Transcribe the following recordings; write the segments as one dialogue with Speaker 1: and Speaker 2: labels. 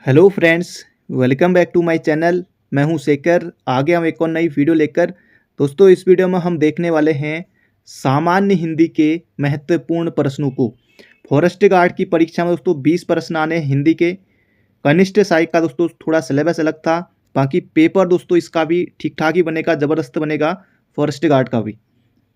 Speaker 1: Hello friends, welcome back to my channel. मैं हूं शेखर। आगे हम एक और नई वीडियो लेकर दोस्तों इस वीडियो में हम देखने वाले हैं सामान्य हिंदी के महत्वपूर्ण प्रश्नों को। फॉरेस्ट गार्ड की परीक्षा में दोस्तों 20 प्रश्न आने हैं हिंदी के। कनिष्ठ सहायक का दोस्तों थोड़ा सिलेबस अलग था, बाकी पेपर दोस्तों इसका भी ठीक ठाक ही बनेगा, ज़बरदस्त बनेगा फॉरेस्ट गार्ड का भी।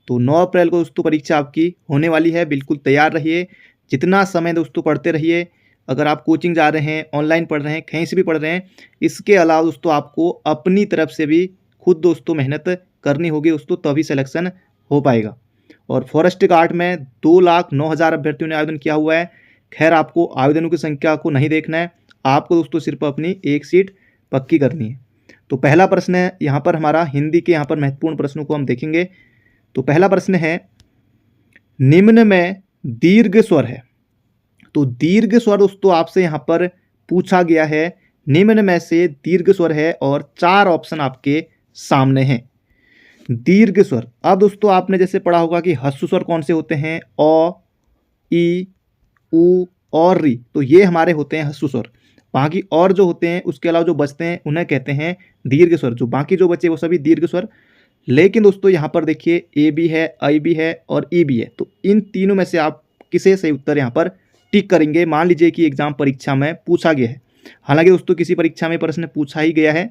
Speaker 1: तो 9 अप्रैल को दोस्तों परीक्षा आपकी होने वाली है, बिल्कुल तैयार रहिए। जितना समय दोस्तों पढ़ते रहिए। अगर आप कोचिंग जा रहे हैं, ऑनलाइन पढ़ रहे हैं, कहीं से भी पढ़ रहे हैं, इसके अलावा दोस्तों आपको अपनी तरफ से भी खुद दोस्तों मेहनत करनी होगी दोस्तों, तभी सिलेक्शन हो पाएगा। और फॉरेस्ट गार्ड में 2,09,000 अभ्यर्थियों ने आवेदन किया हुआ है। खैर आपको आवेदनों की संख्या को नहीं देखना है, आपको दोस्तों सिर्फ अपनी एक सीट पक्की करनी है। तो पहला प्रश्न है यहाँ पर हमारा हिंदी के यहाँ पर महत्वपूर्ण प्रश्नों को हम देखेंगे। तो पहला प्रश्न है, निम्न में दीर्घ स्वर है। तो दीर्घ स्वर दोस्तों आपसे यहाँ पर पूछा गया है, निम्न में से दीर्घ स्वर है और 4 ऑप्शन आपके सामने हैं। दीर्घ स्वर, अब दोस्तों आपने जैसे पढ़ा होगा कि ह्रस्व स्वर कौन से होते हैं, अ, ई, उ और री, तो ये हमारे होते हैं ह्रस्व स्वर। बाकी और जो होते हैं उसके अलावा जो बचते हैं उन्हें कहते हैं दीर्घ स्वर। जो बाकी जो बचे वो सभी दीर्घ स्वर। लेकिन दोस्तों यहाँ पर देखिए ए भी है, आई भी है और ई भी है, तो इन तीनों में से आप किसे सही उत्तर यहाँ पर टिक करेंगे। मान लीजिए कि एग्जाम परीक्षा में पूछा गया है, हालांकि दोस्तों किसी परीक्षा में प्रश्न पूछा ही गया है,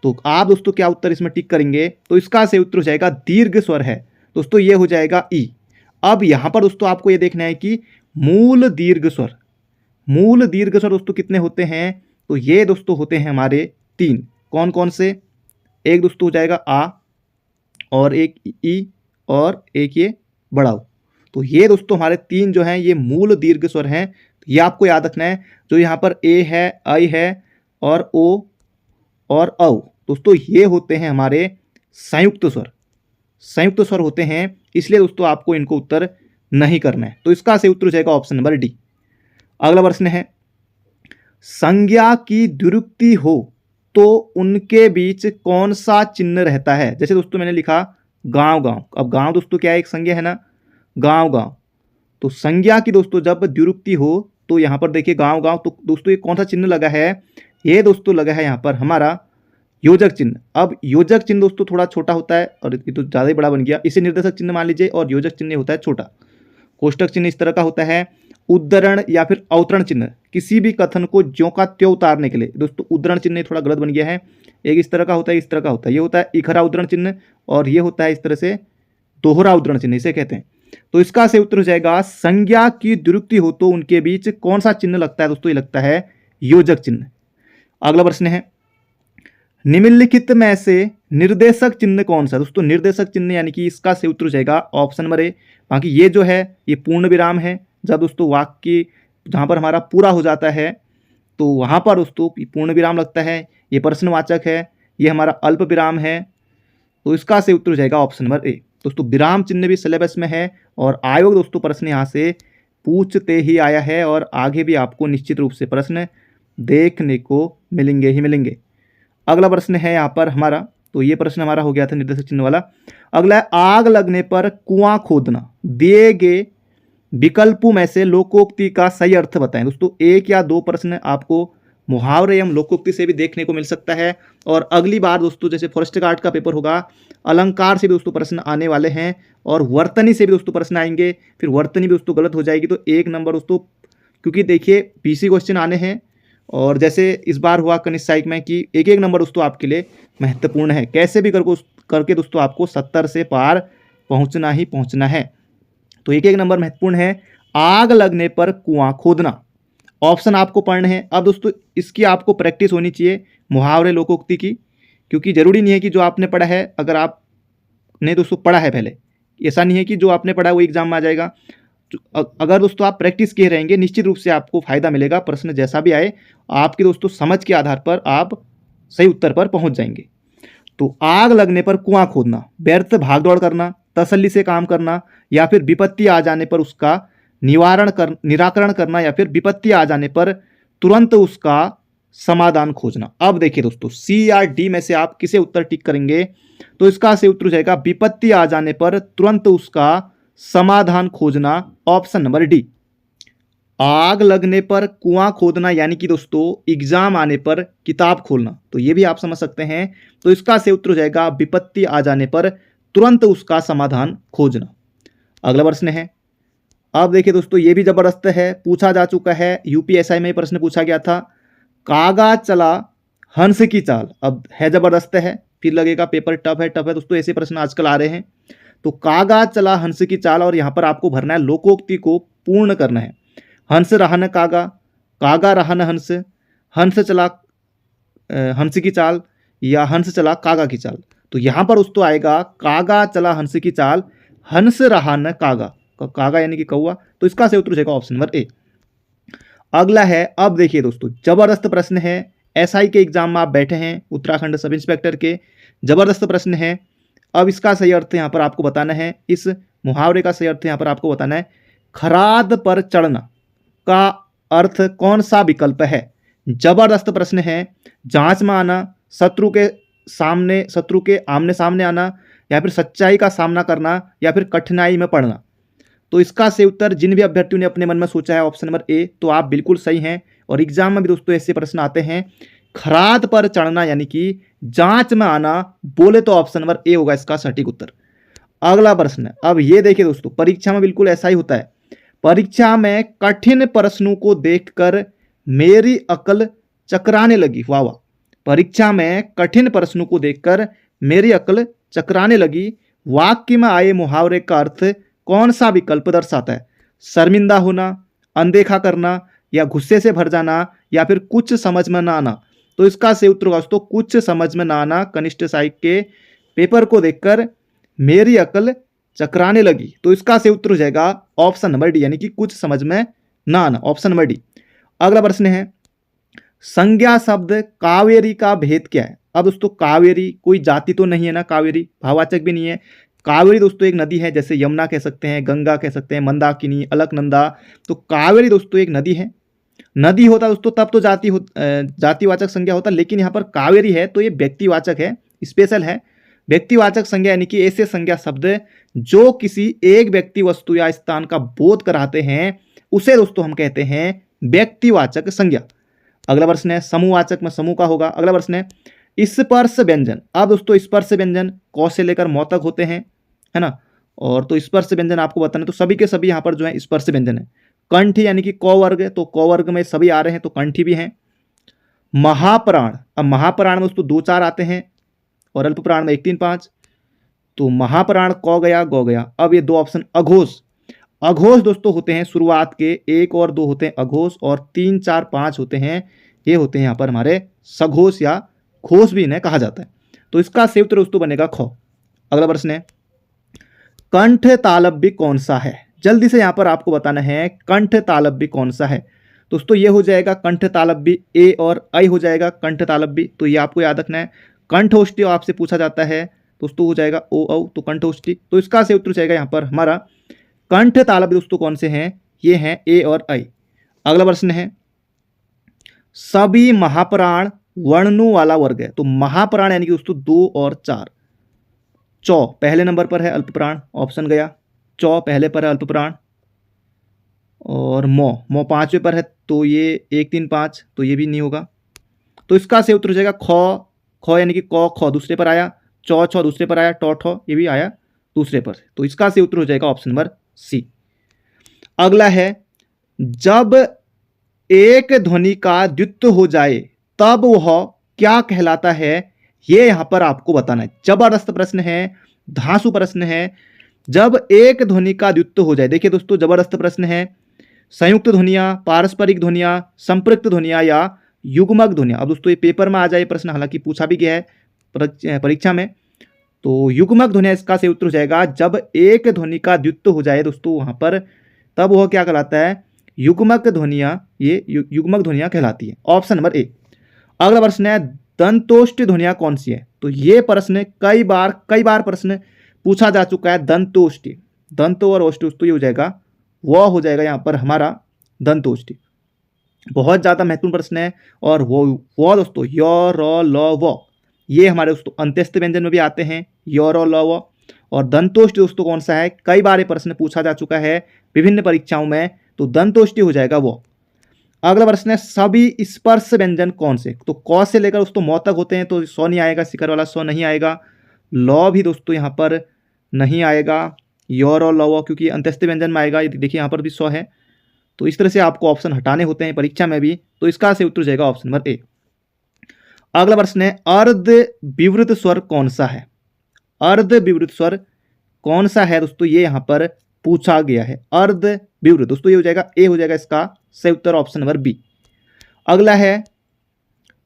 Speaker 1: तो आप दोस्तों क्या उत्तर इसमें टिक करेंगे। तो इसका सही उत्तर हो जाएगा दीर्घ स्वर है दोस्तों, ये हो जाएगा ई। अब यहाँ पर दोस्तों आपको ये देखना है कि मूल दीर्घ स्वर, मूल दीर्घ स्वर दोस्तों कितने होते हैं। तो ये दोस्तों होते हैं हमारे 3। कौन कौन से, एक दोस्तों हो जाएगा आ, और एक ई, और एक ये बड़ा ऊ। तो ये दोस्तों हमारे 3 जो हैं ये मूल दीर्घ स्वर हैं। तो ये आपको याद रखना है। जो यहाँ पर ए है, आई है और ओ और औ, दोस्तों ये होते हैं हमारे संयुक्त स्वर। संयुक्त स्वर होते हैं, इसलिए दोस्तों आपको इनको उत्तर नहीं करना है। तो इसका सही उत्तर हो जाएगा ऑप्शन नंबर डी। अगला प्रश्न है, संज्ञा की द्विरुक्ति हो तो उनके बीच कौन सा चिन्ह रहता है। जैसे दोस्तों मैंने लिखा गांव गांव, अब गांव दोस्तों क्या है, एक संज्ञा है ना, गांव गांव। तो संज्ञा की दोस्तों जब द्विरुक्ति हो तो यहाँ पर देखिए गांव गांव, तो दोस्तों ये कौन सा चिन्ह लगा है, ये दोस्तों लगा है यहाँ पर हमारा योजक चिन्ह। अब योजक चिन्ह दोस्तों थोड़ा छोटा होता है और ये तो ज़्यादा ही बड़ा बन गया, इसे निर्देशक चिन्ह मान लीजिए, और योजक चिन्ह होता है छोटा। कोष्टक चिन्ह इस तरह का होता है। उद्धरण या फिर अवतरण चिन्ह, किसी भी कथन को ज्यों का त्यों उतारने के लिए, दोस्तों उद्धरण चिन्ह थोड़ा गलत बन गया है। एक इस तरह का होता है, इस तरह का होता है, ये होता है इखरा उद्धरण चिन्ह, और ये होता है इस तरह से दोहरा उद्धरण चिन्ह, इसे कहते हैं। तो इसका सही उत्तर हो जाएगा, संज्ञा की द्विरुक्ति हो तो उनके बीच कौन सा चिन्ह लगता है दोस्तों, ये लगता है योजक चिन्ह। अगला प्रश्न है, निम्नलिखित में से निर्देशक चिन्ह कौन सा। दोस्तों निर्देशक चिन्ह यानी कि इसका सही उत्तर हो जाएगा ऑप्शन नंबर ए। बाकी ये जो है ये पूर्ण विराम है, जब दोस्तों वाक्य जहाँ पर हमारा पूरा हो जाता है तो वहाँ पर दोस्तों पूर्ण विराम लगता है। ये प्रश्नवाचक है, ये हमारा अल्प विराम है, तो इसका सही उत्तर हो जाएगा ऑप्शन नंबर ए। दोस्तों विराम चिन्ह भी सिलेबस में है और आयोग दोस्तों प्रश्न यहाँ से पूछते ही आया है, और आगे भी आपको निश्चित रूप से प्रश्न देखने को मिलेंगे ही मिलेंगे। अगला प्रश्न है यहाँ पर हमारा, तो ये प्रश्न हमारा हो गया था निर्देशक चिन्ह वाला। अगला है, आग लगने पर कुआं खोदना, दिए गए विकल्पों में से लोकोक्ति का सही अर्थ बताएं। दोस्तों 1 या 2 प्रश्न आपको मुहावरे एवं लोकोक्ति से भी देखने को मिल सकता है। और अगली बार दोस्तों जैसे फॉरेस्ट गार्ड का पेपर होगा, अलंकार से भी दोस्तों प्रश्न आने वाले हैं, और वर्तनी से भी दोस्तों प्रश्न आएंगे। फिर वर्तनी भी दोस्तों गलत हो जाएगी तो 1 नंबर दोस्तों, क्योंकि देखिए पीसी क्वेश्चन आने हैं, और जैसे इस बार हुआ कनिष्ठ सहायक में कि 1-1 नंबर दोस्तों आपके लिए महत्वपूर्ण है। कैसे भी करके दोस्तों आपको 70 से पार पहुँचना ही पहुँचना है। तो 1-1 नंबर महत्वपूर्ण है। आग लगने पर कुआं खोदना, ऑप्शन आपको पढ़ने हैं। अब दोस्तों इसकी आपको प्रैक्टिस होनी चाहिए मुहावरे लोकोक्ति की, क्योंकि ज़रूरी नहीं है कि जो आपने पढ़ा है, अगर आपने दोस्तों पढ़ा है पहले, ऐसा नहीं है कि जो आपने पढ़ा है वो एग्जाम में आ जाएगा। अगर दोस्तों आप प्रैक्टिस किए रहेंगे, निश्चित रूप से आपको फायदा मिलेगा। प्रश्न जैसा भी आए, आपके दोस्तों समझ के आधार पर आप सही उत्तर पर पहुंच जाएंगे। तो आग लगने पर कुआं खोदना, व्यर्थ भागदौड़ करना, तसल्ली से काम करना, या फिर विपत्ति आ जाने पर उसका निराकरण करना, या फिर विपत्ति आ जाने पर तुरंत उसका समाधान खोजना। अब देखिए दोस्तों सी या डी में से आप किसे उत्तर टिक करेंगे। तो इसका सही उत्तर हो जाएगा, विपत्ति आ जाने पर तुरंत उसका समाधान खोजना, ऑप्शन नंबर डी। आग लगने पर कुआं खोदना, यानी कि दोस्तों एग्जाम आने पर किताब खोलना, तो ये भी आप समझ सकते हैं। तो इसका सही उत्तर हो जाएगा विपत्ति आ जाने पर तुरंत उसका समाधान खोजना। अगला प्रश्न है, अब देखिए दोस्तों ये भी जबरदस्त है, पूछा जा चुका है, यूपीएसआई में प्रश्न पूछा गया था। कागा चला हंस की चाल, अब है जबरदस्त है, फिर लगेगा पेपर टफ है दोस्तों, ऐसे प्रश्न आजकल आ रहे हैं। तो कागा चला हंस की चाल, और यहाँ पर आपको भरना है, लोकोक्ति को पूर्ण करना है। हंस रहन कागा, कागा रहन हंस, हंस चला हंस की चाल, या हंस चला कागा की चाल। तो यहाँ पर दोस्तों आएगा कागा चला हंस की चाल, हंस रहन कागा, कागा यानी कि कौवा। तो इसका सही उत्तर हो जाएगा ऑप्शन नंबर ए। अगला है, अब देखिए दोस्तों जबरदस्त प्रश्न है, एसआई के एग्जाम में आप बैठे हैं, उत्तराखंड सब इंस्पेक्टर के, जबरदस्त प्रश्न है। अब इसका सही अर्थ यहाँ पर आपको बताना है, इस मुहावरे का सही अर्थ यहाँ पर आपको बताना है। खराद पर चढ़ना का अर्थ कौन सा विकल्प है? जबरदस्त प्रश्न है। जांच में आना, शत्रु के आमने सामने आना, या फिर सच्चाई का सामना करना, या फिर कठिनाई में पड़ना। तो इसका सही उत्तर जिन भी अभ्यर्थियों ने अपने मन में सोचा है ऑप्शन नंबर ए, तो आप बिल्कुल सही हैं। और एग्जाम में भी दोस्तों ऐसे प्रश्न आते हैं। खराद पर चढ़ना यानी कि जांच में आना, बोले तो ऑप्शन नंबर ए होगा इसका सटीक उत्तर। अगला प्रश्न, अब ये देखिए दोस्तों, परीक्षा में बिल्कुल ऐसा ही होता है। परीक्षा में कठिन प्रश्नों को देखकर मेरी अकल चकराने लगी, वाह वाह। परीक्षा में कठिन प्रश्नों को देखकर मेरी अकल चकराने लगी, वाक्य में आए मुहावरे का अर्थ कौन सा विकल्प दर्शाता है? शर्मिंदा होना, अनदेखा करना, या गुस्से से भर जाना, या फिर कुछ समझ में ना आना। तो इसका सही उत्तर होगा दोस्तों कुछ समझ में ना आना। कनिष्ठ सहायक के पेपर को देखकर मेरी अकल चकराने लगी, तो इसका सही उत्तर हो जाएगा ऑप्शन नंबर डी, यानी कि कुछ समझ में ना आना, ऑप्शन नंबर डी। अगला प्रश्न है, संज्ञा शब्द कावेरी का भेद क्या है? अब दोस्तों कावेरी कोई जाति तो नहीं है ना, कावेरी भाववाचक भी नहीं है। कावेरी दोस्तों एक नदी है, जैसे यमुना कह सकते हैं, गंगा कह सकते हैं, मंदाकिनी, अलकनंदा। तो कावेरी दोस्तों एक नदी है। नदी होता दोस्तों तब तो जातिवाचक संज्ञा होता, लेकिन यहाँ पर कावेरी है तो ये व्यक्तिवाचक है, स्पेशल है। व्यक्तिवाचक संज्ञा यानी कि ऐसे संज्ञा शब्द जो किसी एक व्यक्ति, वस्तु या स्थान का बोध कराते हैं, उसे दोस्तों हम कहते हैं व्यक्तिवाचक संज्ञा। अगला प्रश्न है, समूहवाचक में समूह का होगा। अगला प्रश्न है, स्पर्श व्यंजन। अब दोस्तों स्पर्श व्यंजन क से लेकर मौ तक होते हैं, है ना। और तो स्पर्श व्यंजन आपको बताना, तो सभी के सभी यहाँ पर जो है स्पर्श व्यंजन है। कंठी यानी कि क वर्ग, तो क वर्ग में सभी आ रहे हैं, तो कंठी भी हैं। महाप्राण, अब महाप्राण में दोस्तों 2 4 आते हैं, और अल्प प्राण में 1 3 5। तो महाप्राण क गया ग गया। अब ये 2 ऑप्शन अघोष, अघोष दोस्तों होते हैं शुरुआत के, 1 और 2 होते हैं अघोष, और 3 4 5 होते हैं, ये होते हैं यहाँ पर हमारे सघोष, या घोष भी इन्हें कहा जाता है। तो इसका सही उत्तर दोस्तों बनेगा ख। अगला प्रश्न है, कंठ तालव्य कौन सा है? जल्दी से यहाँ पर आपको बताना है कंठ तालव्य कौन सा है। दोस्तों ये हो जाएगा कंठ तालव्य, ए और आई हो जाएगा कंठ तालव्य। तो ये आपको याद रखना है। कंठोष्ठी आपसे पूछा जाता है दोस्तों, हो जाएगा ओ औ, तो कंठोष्ठी। तो इसका सही उत्तर जाएगा यहाँ पर हमारा कंठ तालव्य दोस्तों कौन से हैं? ये हैं ए और आई। अगला प्रश्न है, सभी महाप्राण वर्णों वाला वर्ग है। तो महाप्राण यानी कि दोस्तों 2 और 4। चौ पहले नंबर पर है, अल्प प्राण ऑप्शन गया, चौ पहले पर है अल्प प्राण। और मौ 5वें पर है, तो ये 1 3 5, तो ये भी नहीं होगा। तो इसका सही उत्तर हो जाएगा ख। ख यानी कि क ख दूसरे पर आया, चौ छ दूसरे पर आया, टौ ठौ ये भी आया दूसरे पर। तो इसका सही उत्तर हो जाएगा ऑप्शन नंबर सी। अगला है, जब एक ध्वनि का द्वित्व हो जाए तब वह क्या कहलाता है? ये यहां पर आपको बताना है। जबरदस्त प्रश्न है, धांसू प्रश्न है। जब एक ध्वनि का द्वित्व हो जाए, देखिए दोस्तों जबरदस्त प्रश्न है। संयुक्त ध्वनियां, पारस्परिक ध्वनियां, संपृक्त ध्वनियां, या युग्मक ध्वनियां। अब दोस्तों ये पेपर में आ जाए प्रश्न, हालांकि पूछा भी गया है परीक्षा में। तो युग्मक ध्वनियां इसका सही उत्तर हो जाएगा। जब एक ध्वनि का द्वित्व हो जाए दोस्तों वहां पर, तब वह क्या कहलाता है? युग्मक ध्वनियां, ये युग्मक ध्वनियां कहलाती है, ऑप्शन नंबर ए। अगला प्रश्न है, दंतोष्ठ ध्वनियां कौन सी है? तो ये प्रश्न कई बार प्रश्न पूछा जा चुका है। दंतोष्ठी, दंतो और ओष्ठी, तो ये हो जाएगा वह हो जाएगा यहाँ पर हमारा दंतोष्ठी। बहुत ज़्यादा महत्वपूर्ण प्रश्न है। और वो दोस्तों य र ल व, ये हमारे दोस्तों अंत्यस्थ व्यंजन में भी आते हैं, य र ल व। और दंतोष्ठ दोस्तों कौन सा है? कई बार ये प्रश्न पूछा जा चुका है विभिन्न परीक्षाओं में। तो दंतोष्ठी हो जाएगा वो। अगला प्रश्न है सभी स्पर्श व्यंजन कौन से, तो क से लेकर दोस्तों मौ तक होते हैं, तो सौ नहीं आएगा, शिखर वाला सौ नहीं आएगा, लौ भी दोस्तों यहाँ पर नहीं आएगा, योर और लव क्योंकि अंत्यस्थ व्यंजन में आएगा। देखिए यहाँ पर भी सौ है, तो इस तरह से आपको ऑप्शन हटाने होते हैं परीक्षा में भी, तो इसका से उत्तर जाएगा ऑप्शन नंबर ए। अगला प्रश्न है अर्ध विवृत स्वर कौन सा है, अर्ध विवृत स्वर कौन सा है दोस्तों, ये यहाँ पर पूछा गया है। अर्ध विवृत दोस्तों ये हो जाएगा ए, हो जाएगा इसका सही उत्तर ऑप्शन नंबर बी। अगला है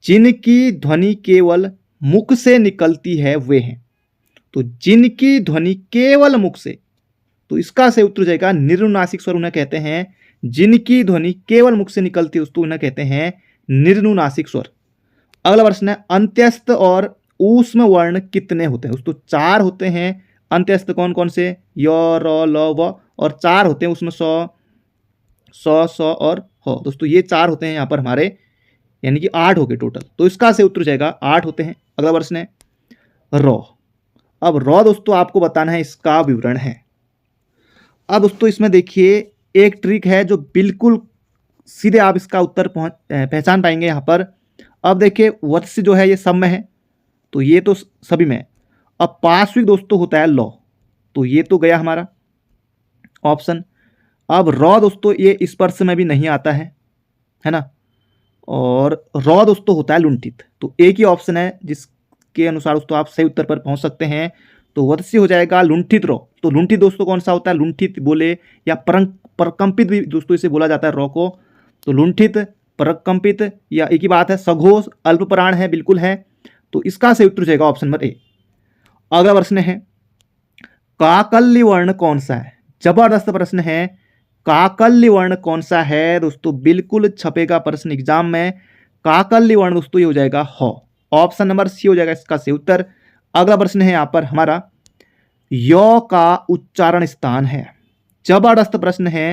Speaker 1: जिनकी ध्वनि केवल मुख से निकलती है वे हैं, तो जिनकी ध्वनि केवल मुख से, तो इसका सही उत्तर जाएगा निर्नुनासिक स्वर उन्हें कहते हैं। जिनकी ध्वनि केवल मुख से निकलती है दोस्तों उन्हें कहते हैं निर्नुनासिक स्वर। अगला प्रश्न है अंत्यस्थ और ऊष्म वर्ण कितने होते हैं दोस्तों, चार होते हैं अंत्यस्थ, कौन कौन से, य र ल व, और चार होते हैं उसमें सौ और हो दोस्तों, ये चार होते हैं यहाँ पर हमारे, यानी कि 8 हो गए टोटल, तो इसका से उत्तर जाएगा 8 होते हैं। अगला प्रश्न है रॉ। अब रॉ दोस्तों आपको बताना है, इसका विवरण है। अब दोस्तों इसमें देखिए एक ट्रिक है जो बिल्कुल सीधे आप इसका उत्तर पहचान पाएंगे यहाँ पर। अब देखिए वत्स्य जो है ये सब में है, तो ये तो सभी में है। अब पार्श्विक दोस्तों होता है लौ, तो ये तो गया हमारा ऑप्शन। अब रॉ दोस्तों ये स्पर्श में भी नहीं आता है ना, और रॉ दोस्तों होता है लुंठित, तो एक ही ऑप्शन है जिसके अनुसार दोस्तों आप सही उत्तर पर पहुंच सकते हैं, तो वत्स्य हो जाएगा लुंठित रॉ। तो लुंठित दोस्तों कौन सा होता है, लुंठित बोले या परकंपित भी दोस्तों इसे बोला जाता है रॉ को, तो लुंठित परकंपित या एक ही बात है। सघोष अल्प प्राण है, बिल्कुल है, तो इसका सही उत्तर जाएगा ऑप्शन नंबर ए। अगला प्रश्न है काकल्य वर्ण कौन सा है, जबरदस्त प्रश्न है। काकल्य वर्ण कौन सा है दोस्तों, बिल्कुल छपेगा प्रश्न एग्जाम में। काकल्य वर्ण दोस्तों ये हो जाएगा ह, ऑप्शन नंबर सी हो जाएगा इसका सही उत्तर। अगला प्रश्न है यहाँ पर हमारा य का उच्चारण स्थान है, जबरदस्त प्रश्न है।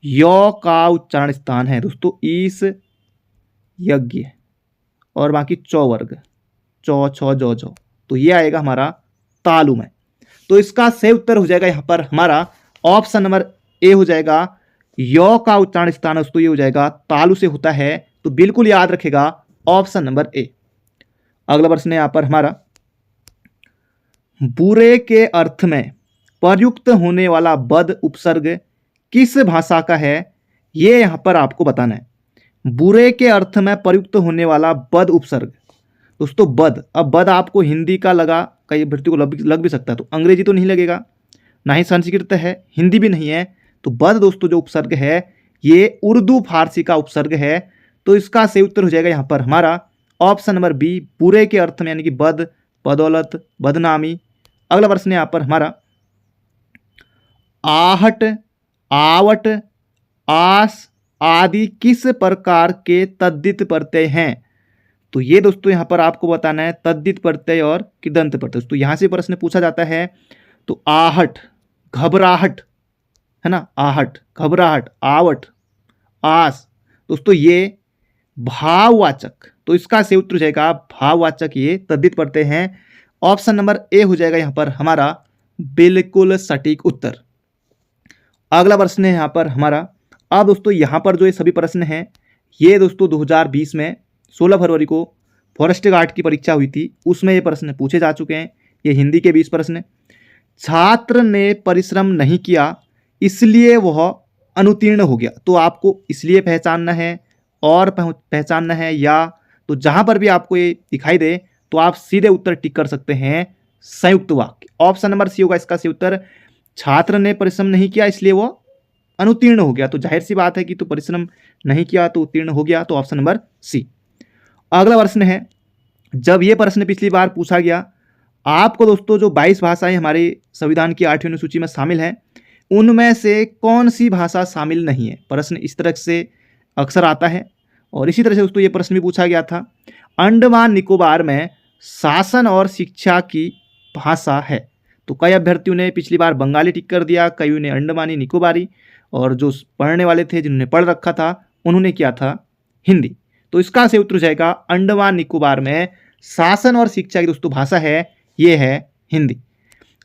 Speaker 1: य का उच्चारण स्थान है दोस्तों ईस यज्ञ और बाकी चौ वर्ग, चौ छौ जो, तो ये आएगा हमारा तालु में, तो इसका सही उत्तर हो जाएगा यहाँ पर हमारा ऑप्शन नंबर ए हो जाएगा। य का उच्चारण स्थान दोस्तों ये हो जाएगा तालु से होता है, तो बिल्कुल याद रखेगा ऑप्शन नंबर ए। अगला प्रश्न है यहाँ पर हमारा बुरे के अर्थ में प्रयुक्त होने वाला बद उपसर्ग किस भाषा का है, ये यहाँ पर आपको बताना है। बुरे के अर्थ में प्रयुक्त होने वाला बद उपसर्ग दोस्तों बद, अब बद आपको हिंदी का लगा, कई अभ्यर्थियों को लग भी सकता है, तो अंग्रेजी तो नहीं लगेगा, ना ही संस्कृत है, हिंदी भी नहीं है, तो बद दोस्तों जो उपसर्ग है ये उर्दू फारसी का उपसर्ग है, तो इसका सही उत्तर हो जाएगा यहाँ पर हमारा ऑप्शन नंबर बी, बुरे के अर्थ में, यानी कि बद, बदौलत, बदनामी। अगला प्रश्न है यहाँ पर हमारा आहट, आवट, आस आदि किस प्रकार के तद्धित प्रत्यय हैं, तो ये दोस्तों यहाँ पर आपको बताना है तद्धित प्रत्यय और कृदंत प्रत्यय। दोस्तों यहाँ से प्रश्न पूछा जाता है, तो आहट घबराहट है ना, आहट घबराहट, आवट आस दोस्तों ये भाववाचक, तो इसका सही उत्तर जाएगा भाववाचक, ये तद्धित प्रत्यय हैं। ऑप्शन नंबर ए हो जाएगा यहाँ पर हमारा बिल्कुल सटीक उत्तर। अगला प्रश्न है यहाँ पर हमारा, अब दोस्तों यहाँ पर जो ये सभी प्रश्न हैं ये दोस्तों 2020 में 16 फरवरी को फॉरेस्ट गार्ड की परीक्षा हुई थी, उसमें ये प्रश्न पूछे जा चुके हैं। ये हिंदी के 20 प्रश्न। छात्र ने परिश्रम नहीं किया इसलिए वह अनुत्तीर्ण हो गया, तो आपको इसलिए पहचानना है और पहचानना है, या तो जहां पर भी आपको ये दिखाई दे तो आप सीधे उत्तर टिक कर सकते हैं संयुक्त वाक्य। ऑप्शन नंबर सी होगा इसका सही उत्तर। छात्र ने परिश्रम नहीं किया इसलिए वो अनुत्तीर्ण हो गया, तो जाहिर सी बात है कि तो परिश्रम नहीं किया तो उत्तीर्ण हो गया, तो ऑप्शन नंबर सी। अगला प्रश्न है, जब ये प्रश्न पिछली बार पूछा गया, आपको दोस्तों जो 22 भाषाएं हमारे संविधान की 8वीं अनुसूची में शामिल हैं उनमें से कौन सी भाषा शामिल नहीं है, प्रश्न इस तरह से अक्सर आता है। और इसी तरह से दोस्तों ये प्रश्न भी पूछा गया था, अंडमान निकोबार में शासन और शिक्षा की भाषा है, तो कई अभ्यर्थियों ने पिछली बार बंगाली टिक कर दिया, कईयों ने अंडमानी निकोबारी, और जो पढ़ने वाले थे जिन्होंने पढ़ रखा था उन्होंने किया था हिंदी, तो इसका सही उत्तर जाएगा अंडमान निकोबार में शासन और शिक्षा की दोस्तों भाषा है ये है हिंदी।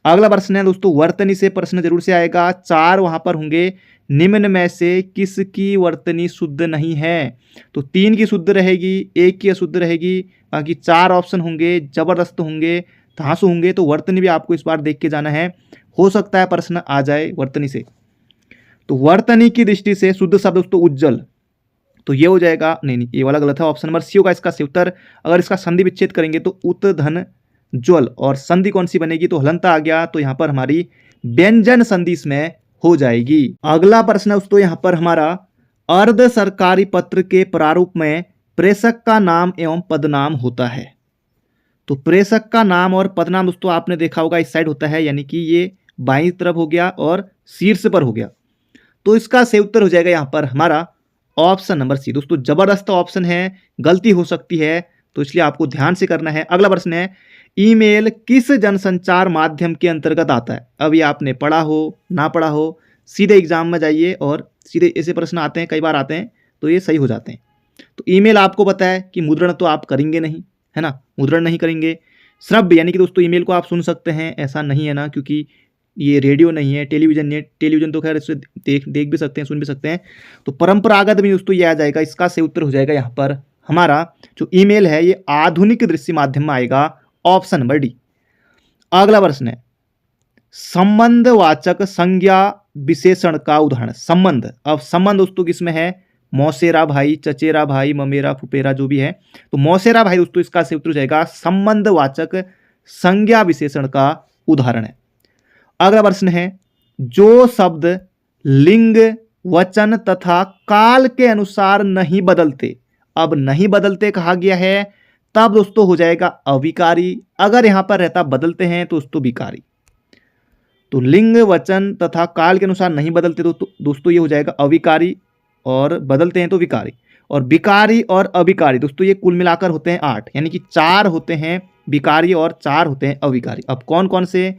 Speaker 1: अगला प्रश्न है दोस्तों वर्तनी से प्रश्न जरूर से आएगा, 4 वहां पर होंगे निम्न में से किसकी वर्तनी शुद्ध नहीं है? तो 3 की शुद्ध रहेगी, 1 की अशुद्ध रहेगी, बाकी 4 ऑप्शन होंगे, जबरदस्त होंगे, धांसू होंगे। तो वर्तनी भी आपको इस बार देख के जाना है, हो सकता है प्रश्न आ जाए वर्तनी से। तो वर्तनी की दृष्टि से शुद्ध शब्द दोस्तों उज्जवल, तो ये हो जाएगा, नहीं ये वाला गलत है, ऑप्शन नंबर सी होगा इसका सही उत्तर। अगर इसका संधि विच्छेद करेंगे तो उत धन ज्वल, और संधि कौन सी बनेगी? तो हलंता आ गया, तो यहाँ पर हमारी व्यंजन संधि इसमें हो जाएगी। अगला प्रश्न दोस्तों यहाँ पर हमारा, अर्ध सरकारी पत्र के प्रारूप में प्रेषक का नाम एवं पदनाम होता है। तो प्रेषक का नाम और पदनाम दोस्तों आपने देखा होगा इस साइड होता है, यानी कि ये बाईं तरफ हो गया और शीर्ष पर हो गया। तो इसका सही उत्तर हो जाएगा यहाँ पर हमारा ऑप्शन नंबर सी। दोस्तों जबरदस्त ऑप्शन है, गलती हो सकती है, तो इसलिए आपको ध्यान से करना है। अगला प्रश्न है, ईमेल किस जनसंचार माध्यम के अंतर्गत आता है? अब ये आपने पढ़ा हो ना पढ़ा हो, सीधे एग्जाम में जाइए और सीधे ऐसे प्रश्न आते हैं, कई बार आते हैं, तो ये सही हो जाते हैं। तो ईमेल आपको पता है कि मुद्रण तो आप करेंगे नहीं, है ना, मुद्रण नहीं करेंगे। श्रव्य यानी कि दोस्तों ईमेल को आप सुन सकते हैं, ऐसा नहीं है ना, क्योंकि ये रेडियो नहीं है, टेलीविजन नहीं है। टेलीविजन तो खैर इससे देख भी सकते हैं, सुन भी सकते हैं। तो परंपरागत भी दोस्तों ये आ जाएगा, इसका सही उत्तर हो जाएगा यहाँ पर हमारा जो ईमेल है ये आधुनिक दृश्य माध्यम में आएगा, ऑप्शन नंबर डी। अगला प्रश्न है, संबंधवाचक संज्ञा विशेषण का उदाहरण। संबंध, अब संबंध दोस्तों किसमें है? मौसेरा भाई, चचेरा भाई, ममेरा, फुपेरा, जो भी है। तो मौसेरा भाई दोस्तों इसका सही उत्तर हो जाएगा, संबंधवाचक संज्ञा विशेषण का उदाहरण है। अगला प्रश्न है, जो शब्द लिंग, वचन तथा काल के अनुसार नहीं बदलते, अब नहीं बदलते कहा गया है, तब दोस्तों हो जाएगा अविकारी। अगर यहां पर रहता बदलते हैं तो दोस्तों विकारी। तो लिंग, वचन तथा काल के अनुसार नहीं बदलते तो दोस्तों ये हो जाएगा अविकारी, और बदलते हैं तो विकारी। और विकारी और अविकारी दोस्तों ये कुल मिलाकर होते हैं 8, यानी कि 4 होते हैं विकारी और 4 होते हैं अविकारी। अब कौन कौन से?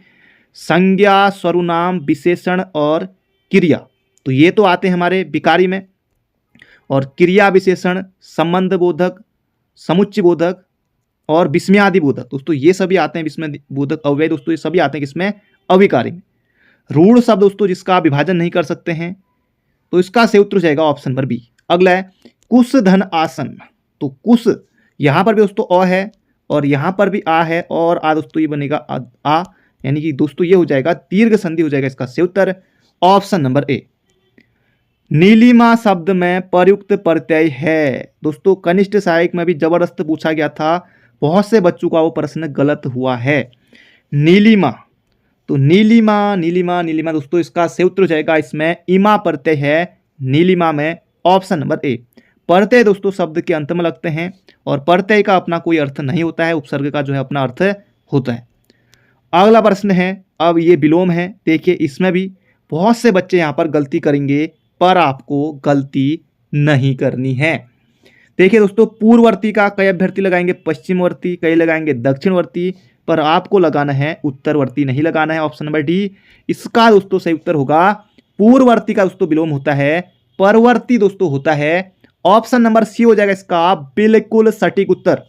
Speaker 1: संज्ञा, सर्वनाम, विशेषण और क्रिया, तो ये तो आते हैं हमारे विकारी में। और क्रिया विशेषण, संबंध बोधक, समुच्चय बोधक और विस्मयादि बोधक, दोस्तों ये सभी आते हैं विस्मय बोधक, अव्यय दोस्तों ये सभी आते हैं किसमें? अविकारी में। रूढ़ शब्द दोस्तों जिसका विभाजन नहीं कर सकते हैं, तो इसका सही उत्तर हो जाएगा ऑप्शन नंबर बी। अगला है कुश धन आसन, तो कुश यहां पर भी दोस्तों अ है और यहां पर भी आ है, और आ दोस्तों ये बनेगा आ, यानी कि दोस्तों ये हो जाएगा दीर्घ संधि हो जाएगा, इसका सही उत्तर ऑप्शन नंबर ए। नीलिमा शब्द में प्रयुक्त प्रत्यय है, दोस्तों कनिष्ठ सहायक में भी जबरदस्त पूछा गया था, बहुत से बच्चों का वो प्रश्न गलत हुआ है। नीलिमा, तो नीलिमा नीलिमा नीलिमा दोस्तों इसका सही उत्तर हो जाएगा, इसमें इमा प्रत्यय है नीलिमा में, ऑप्शन नंबर ए। प्रत्यय दोस्तों शब्द के अंत में लगते हैं और प्रत्यय का अपना कोई अर्थ नहीं होता है, उपसर्ग का जो है अपना अर्थ होता है। अगला प्रश्न है, अब ये विलोम है, देखिए इसमें भी बहुत से बच्चे यहाँ पर गलती करेंगे, पर आपको गलती नहीं करनी है। देखिए दोस्तों पूर्ववर्ती का कई अभ्यर्थी लगाएंगे पश्चिमवर्ती, कई लगाएंगे दक्षिणवर्ती, पर आपको लगाना है उत्तरवर्ती, नहीं लगाना है, ऑप्शन नंबर डी। इसका दोस्तों सही उत्तर होगा पूर्ववर्ती का दोस्तों विलोम होता है, परवर्ती दोस्तों होता है, ऑप्शन नंबर सी हो जाएगा इसका बिल्कुल सटीक उत्तर।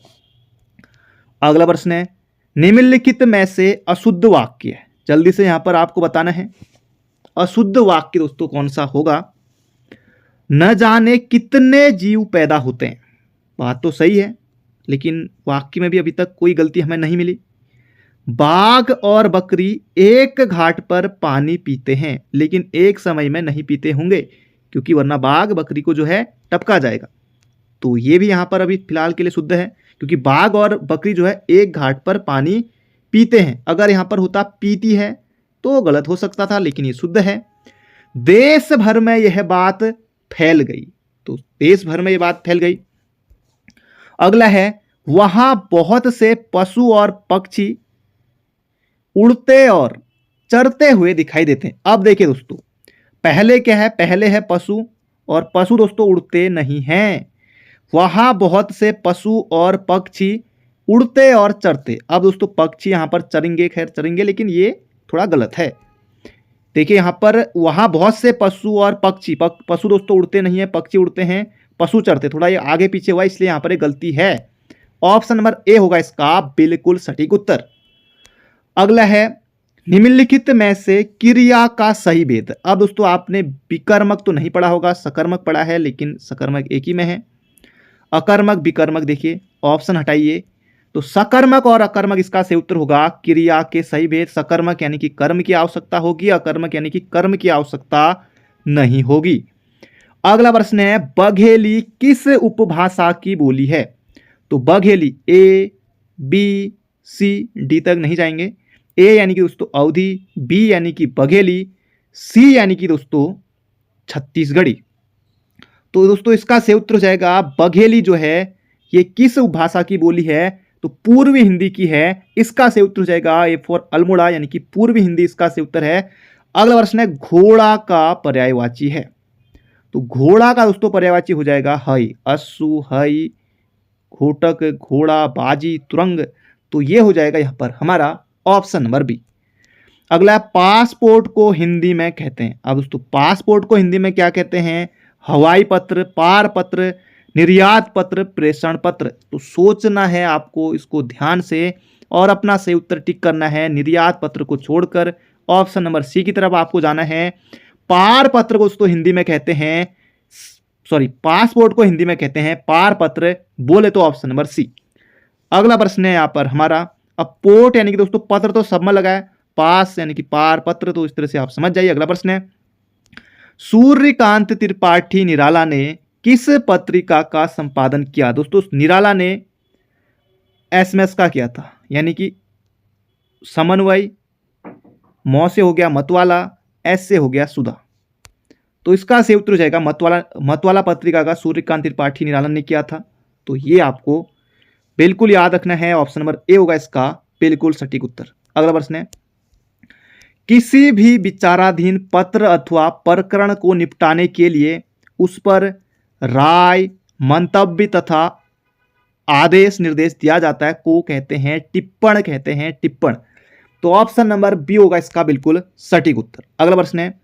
Speaker 1: अगला प्रश्न है, निम्नलिखित में से अशुद्ध वाक्य है, जल्दी से यहां पर आपको बताना है अशुद्ध वाक्य दोस्तों कौन सा होगा। न जाने कितने जीव पैदा होते हैं, बात तो सही है, लेकिन वाक्य में भी अभी तक कोई गलती हमें नहीं मिली। बाघ और बकरी एक घाट पर पानी पीते हैं, लेकिन एक समय में नहीं पीते होंगे, क्योंकि वरना बाघ बकरी को जो है टपका जाएगा। तो ये भी यहाँ पर अभी फिलहाल के लिए शुद्ध है, क्योंकि बाघ और बकरी जो है एक घाट पर पानी पीते हैं। अगर यहाँ पर होता पीती है तो गलत हो सकता था, लेकिन ये शुद्ध है। देश भर में यह बात फैल गई, तो देश भर में यह बात फैल गई। अगला है, वहां बहुत से पशु और पक्षी उड़ते और चरते हुए दिखाई देते हैं। अब देखिए दोस्तों पहले क्या है, पहले है पशु, और पशु दोस्तों उड़ते नहीं हैं। वहां बहुत से पशु और पक्षी उड़ते और चरते, अब दोस्तों पक्षी यहां पर चरेंगे, खैर चरेंगे, लेकिन ये थोड़ा गलत है। देखिए यहां पर वहां बहुत से पशु और पक्षी, पशु दोस्तों उड़ते नहीं है, पक्षी उड़ते हैं, पशु चरते, थोड़ा ये आगे पीछे हुआ, इसलिए यहां पर एक गलती है, ऑप्शन नंबर ए होगा इसका बिल्कुल सटीक उत्तर। अगला है, निम्नलिखित में से क्रिया का सही भेद। अब दोस्तों आपने विकर्मक तो नहीं पढ़ा होगा, सकर्मक पढ़ा है, लेकिन सकर्मक एक ही में है। अकर्मक विकर्मक देखिए, ऑप्शन हटाइए तो सकर्मक और अकर्मक इसका सही उत्तर होगा क्रिया के सही भेद। सकर्मक यानी कि कर्म की आवश्यकता होगी, अकर्मक यानी कि कर्म की आवश्यकता नहीं होगी। अगला प्रश्न है बघेली किस उपभाषा की बोली है? तो Bagheli A B C D तक नहीं जाएंगे। ए यानी कि दोस्तों अवधी, बी यानी कि बघेली, सी यानी कि दोस्तों छत्तीसगढ़ी। तो दोस्तों इसका सही उत्तर हो जाएगा बघेली जो है ये किस उपभाषा की बोली है? तो पूर्वी हिंदी की है। इसका सही उत्तर हो जाएगा ए फॉर अल्मोड़ा यानी कि पूर्वी हिंदी इसका सही उत्तर है। अगला प्रश्न है घोड़ा का पर्यायवाची है। तो घोड़ा का दोस्तों पर्यायवाची हो जाएगा हई, अश्व, हई, घोटक, घोड़ा, बाजी, तुरंग। तो ये हो जाएगा यहां पर हमारा ऑप्शन नंबर बी। अगला पासपोर्ट को हिंदी में कहते हैं। अब दोस्तों पासपोर्ट को हिंदी में क्या कहते हैं? हवाई पत्र, पार पत्र, निर्यात पत्र, प्रेषण पत्र। तो सोचना है आपको इसको ध्यान से और अपना सही उत्तर टिक करना है। निर्यात पत्र को छोड़कर ऑप्शन नंबर सी की तरफ आपको जाना है। पार पत्र को दोस्तों हिंदी में कहते हैं, सॉरी पासपोर्ट को हिंदी में कहते हैं पार पत्र, बोले तो ऑप्शन नंबर सी। अगला प्रश्न है यहाँ पर हमारा, अब पोर्ट यानी कि दोस्तों पत्र तो सब में लगा है, पास यानी कि पार पत्र, तो इस तरह से आप समझ जाइए। अगला प्रश्न है सूर्यकांत त्रिपाठी निराला ने किस पत्रिका का संपादन किया? दोस्तों निराला ने एसएमएस का किया था, यानी कि समन्वय, मौ से हो गया मतवाला, एस से हो गया सुधा। तो इसका सही उत्तर हो जाएगा मतवाला पत्रिका का सूर्यकांत त्रिपाठी निराला ने किया था। तो ये आपको बिल्कुल याद रखना है, ऑप्शन नंबर ए होगा इसका बिल्कुल सटीक उत्तर। अगला प्रश्न है किसी भी विचाराधीन पत्र अथवा प्रकरण को निपटाने के लिए उस पर राय, मंतव्य तथा आदेश निर्देश दिया जाता है को कहते हैं टिप्पण, कहते हैं टिप्पण। तो ऑप्शन नंबर बी होगा इसका बिल्कुल सटीक उत्तर। अगला प्रश्न है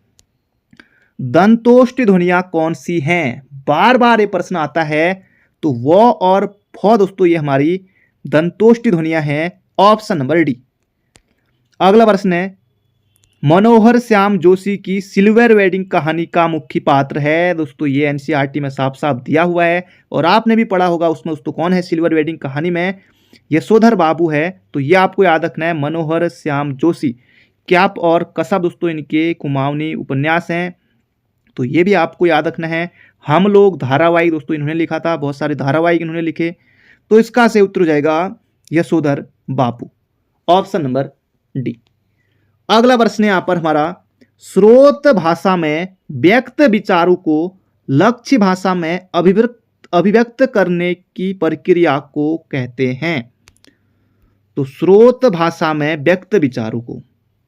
Speaker 1: दंतोष्टि ध्वनियां कौन सी हैं? बार बार ये प्रश्न आता है। तो वो और फो दोस्तों ये हमारी दंतोष्टि ध्वनियां हैं, ऑप्शन नंबर डी। अगला प्रश्न है मनोहर श्याम जोशी की सिल्वर वेडिंग कहानी का मुख्य पात्र है। दोस्तों ये एनसीईआरटी में साफ साफ दिया हुआ है और आपने भी पढ़ा होगा उसमें। दोस्तों कौन है सिल्वर वेडिंग कहानी में? यशोधर बाबू है। तो ये आपको याद रखना है मनोहर श्याम जोशी। क्याप और कसब दोस्तों इनके कुमाऊनी उपन्यास हैं, तो ये भी आपको याद रखना है। हम लोग धारावाहिक दोस्तों इन्होंने लिखा था, बहुत सारे धारावाहिक इन्होंने लिखे। तो इसका सही उत्तर हो जाएगा यशोधर बाबू, ऑप्शन नंबर डी। अगला प्रश्न है यहाँ पर हमारा स्रोत भाषा में व्यक्त विचारों को लक्ष्य भाषा में अभिव्यक्त करने की प्रक्रिया को कहते हैं। तो स्रोत भाषा में व्यक्त विचारों को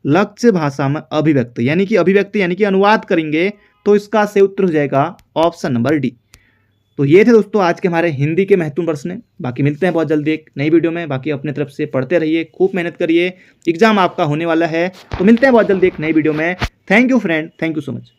Speaker 1: लक्ष्य भाषा में अभिव्यक्त यानी कि अनुवाद करेंगे तो इसका सही उत्तर हो जाएगा ऑप्शन नंबर डी। तो ये थे दोस्तों आज के हमारे हिंदी के महत्वपूर्ण प्रश्न। बाकी मिलते हैं बहुत जल्दी एक नई वीडियो में। बाकी अपने तरफ से पढ़ते रहिए, खूब मेहनत करिए, एग्जाम आपका होने वाला है। तो मिलते हैं बहुत जल्दी एक नई वीडियो में। Thank you friend, thank you so much.